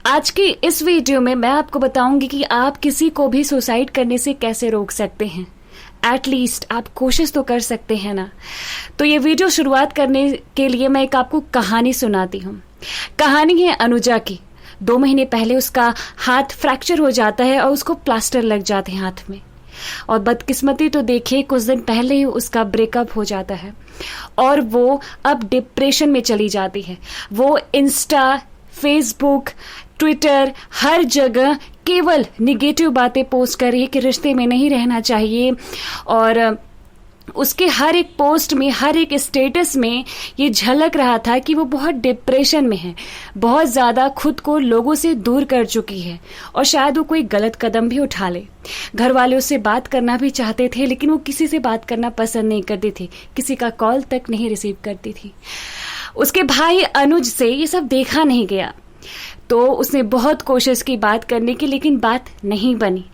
आज की इस वीडियो में मैं आपको बताऊंगी कि आप किसी को भी सुसाइड करने से कैसे रोक सकते हैं। एटलीस्ट आप कोशिश तो कर सकते हैं ना। तो ये वीडियो शुरुआत करने के लिए मैं एक आपको कहानी सुनाती हूँ। कहानी है अनुजा की। 2 महीने पहले उसका हाथ फ्रैक्चर हो जाता है और उसको प्लास्टर लग जाते हैं हाथ में। और बदकिस्मती तो देखिए, कुछ दिन पहले ही उसका ब्रेकअप हो जाता है और वो अब डिप्रेशन में चली जाती है। वो इंस्टा, फेसबुक, ट्विटर, हर जगह केवल निगेटिव बातें पोस्ट कर रही है कि रिश्ते में नहीं रहना चाहिए। और उसके हर एक पोस्ट में, हर एक स्टेटस में ये झलक रहा था कि वो बहुत डिप्रेशन में है, बहुत ज़्यादा खुद को लोगों से दूर कर चुकी है और शायद वो कोई गलत कदम भी उठा ले। घर वाले उससे बात करना भी चाहते थे, लेकिन वो किसी से बात करना पसंद नहीं करती थी, किसी का कॉल तक नहीं रिसीव करती थी। उसके भाई अनुज से ये सब देखा नहीं गया, तो उसने बहुत कोशिश की बात करने की, लेकिन बात नहीं बनी।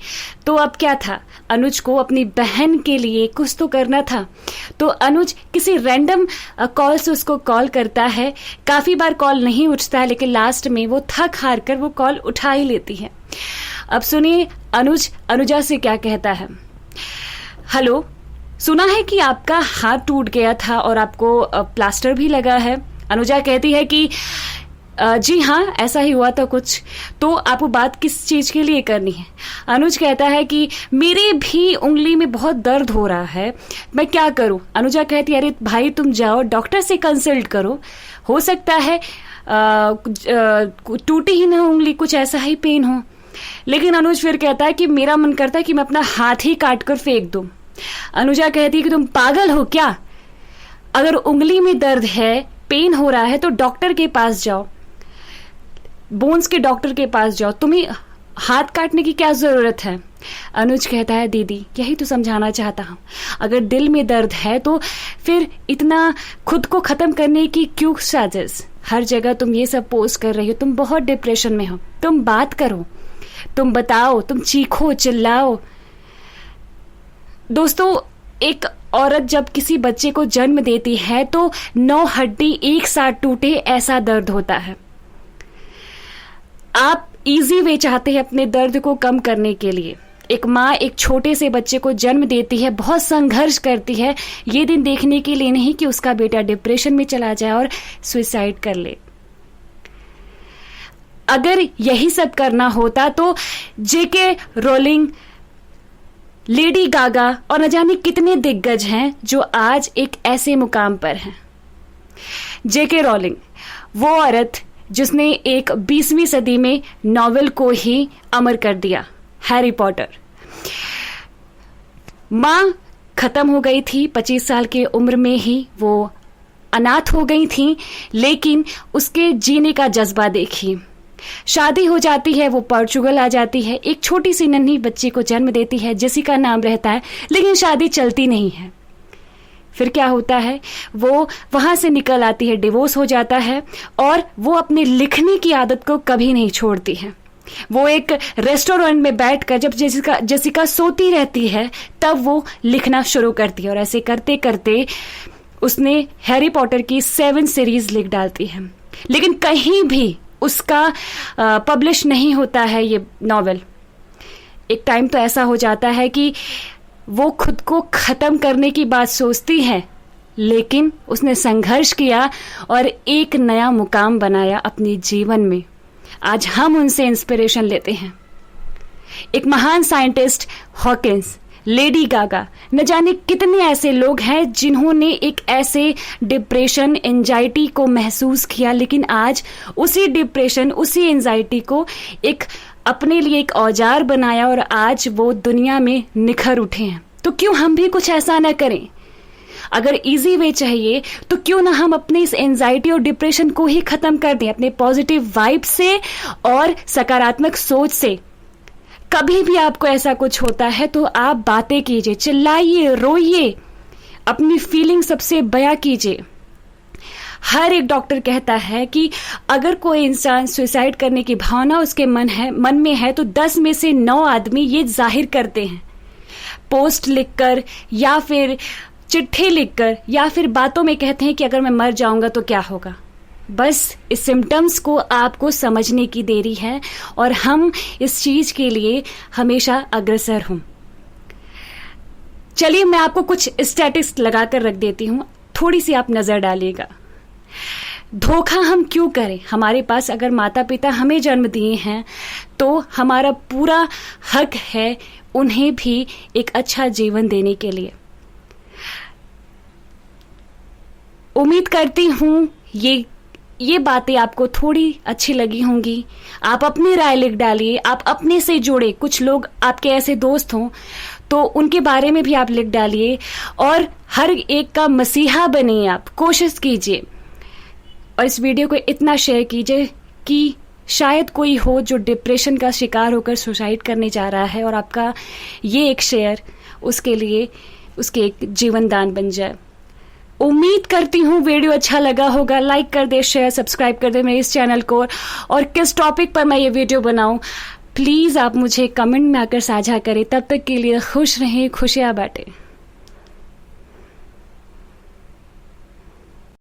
तो अब क्या था, अनुज को अपनी बहन के लिए कुछ तो करना था। तो अनुज किसी रैंडम कॉल से उसको कॉल करता है। काफी बार कॉल नहीं उठता है, लेकिन लास्ट में वो थक हार कर वो कॉल उठा ही लेती है। अब सुनिए अनुज अनुजा से क्या कहता है। हेलो, सुना है कि आपका हाथ टूट गया था और आपको प्लास्टर भी लगा है। अनुजा कहती है कि जी हाँ, ऐसा ही हुआ था कुछ। तो आपको बात किस चीज के लिए करनी है? अनुज कहता है कि मेरे भी उंगली में बहुत दर्द हो रहा है, मैं क्या करूं? अनुजा कहती है, अरे भाई तुम जाओ डॉक्टर से कंसल्ट करो, हो सकता है टूटी ही ना उंगली, कुछ ऐसा ही पेन हो। लेकिन अनुज फिर कहता है कि मेरा मन करता है कि मैं अपना हाथ ही काट कर फेंक दूं। अनुजा कहती है कि तुम पागल हो क्या? अगर उंगली में दर्द है, पेन हो रहा है, तो डॉक्टर के पास जाओ, बोन्स के डॉक्टर के पास जाओ, तुम्हें हाथ काटने की क्या जरूरत है? अनुज कहता है, दीदी यही तो समझाना चाहता हूं, अगर दिल में दर्द है तो फिर इतना खुद को खत्म करने की क्यों साजिश? हर जगह तुम ये सब पोस्ट कर रही हो, तुम बहुत डिप्रेशन में हो, तुम बात करो, तुम बताओ, तुम चीखो चिल्लाओ। दोस्तों, एक औरत जब किसी बच्चे को जन्म देती है तो 9 हड्डी एक साथ टूटे ऐसा दर्द होता है। आप इजी वे चाहते हैं अपने दर्द को कम करने के लिए। एक माँ एक छोटे से बच्चे को जन्म देती है, बहुत संघर्ष करती है, ये दिन देखने के लिए नहीं कि उसका बेटा डिप्रेशन में चला जाए और सुसाइड कर ले। अगर यही सब करना होता तो जेके रोलिंग, लेडी गागा और न जाने कितने दिग्गज हैं जो आज एक ऐसे मुकाम पर हैं। जेके रोलिंग वो औरत जिसने एक 20वीं सदी में नॉवेल को ही अमर कर दिया, हैरी पॉटर। मां खत्म हो गई थी, 25 साल की उम्र में ही वो अनाथ हो गई थी, लेकिन उसके जीने का जज्बा देखिए। शादी हो जाती है, वो पोर्चुगल आ जाती है, एक छोटी सी नन्ही बच्ची को जन्म देती है, जेसिका नाम रहता है, लेकिन शादी चलती नहीं है। फिर क्या होता है, वो वहां से निकल आती है, डिवोर्स हो जाता है और वो अपने लिखने की आदत को कभी नहीं छोड़ती है। वो एक रेस्टोरेंट में बैठकर जब जेसिका सोती रहती है तब वो लिखना शुरू करती है और ऐसे करते करते उसने हैरी पॉटर की 7 सीरीज लिख डालती है। लेकिन कहीं भी उसका पब्लिश नहीं होता है ये नॉवेल। एक टाइम तो ऐसा हो जाता है कि वो खुद को खत्म करने की बात सोचती है, लेकिन उसने संघर्ष किया और एक नया मुकाम बनाया अपने जीवन में। आज हम उनसे इंस्पिरेशन लेते हैं। एक महान साइंटिस्ट हॉकिंस, लेडी गागा, न जाने कितने ऐसे लोग हैं जिन्होंने एक ऐसे डिप्रेशन, एंजाइटी को महसूस किया, लेकिन आज उसी डिप्रेशन, उसी एंजाइटी को एक अपने लिए एक औजार बनाया और आज वो दुनिया में निखर उठे हैं। तो क्यों हम भी कुछ ऐसा ना करें? अगर इजी वे चाहिए तो क्यों ना हम अपनी इस एंजाइटी और डिप्रेशन को ही खत्म कर दें अपने पॉजिटिव वाइब से और सकारात्मक सोच से। कभी भी आपको ऐसा कुछ होता है तो आप बातें कीजिए, चिल्लाइए, रोइए, अपनी फीलिंग सबसे बयां कीजिए। हर एक डॉक्टर कहता है कि अगर कोई इंसान सुसाइड करने की भावना उसके मन में है तो 10 में से 9 आदमी ये जाहिर करते हैं, पोस्ट लिखकर या फिर चिट्ठी लिखकर या फिर बातों में कहते हैं कि अगर मैं मर जाऊंगा तो क्या होगा। बस इस सिम्टम्स को आपको समझने की देरी है और हम इस चीज के लिए हमेशा अग्रसर हूं। चलिए मैं आपको कुछ स्टैटिस्टिक्स लगाकर रख देती हूं, थोड़ी सी आप नजर डालिएगा। धोखा हम क्यों करें? हमारे पास अगर माता पिता हमें जन्म दिए हैं तो हमारा पूरा हक है उन्हें भी एक अच्छा जीवन देने के लिए। उम्मीद करती हूं ये बातें आपको थोड़ी अच्छी लगी होंगी। आप अपनी राय लिख डालिए, आप अपने से जुड़े कुछ लोग आपके ऐसे दोस्त हों तो उनके बारे में भी आप लिख डालिए और हर एक का मसीहा बनिए। आप कोशिश कीजिए और इस वीडियो को इतना शेयर कीजिए कि शायद कोई हो जो डिप्रेशन का शिकार होकर सुसाइड करने जा रहा है और आपका ये एक शेयर उसके लिए उसके एक जीवन दान बन जाए। उम्मीद करती हूँ वीडियो अच्छा लगा होगा। लाइक कर दे, शेयर, सब्सक्राइब कर दे मेरे इस चैनल को। और किस टॉपिक पर मैं ये वीडियो बनाऊं प्लीज आप मुझे कमेंट में आकर साझा करें। तब तक के लिए खुश रहें, खुशियां बांटें।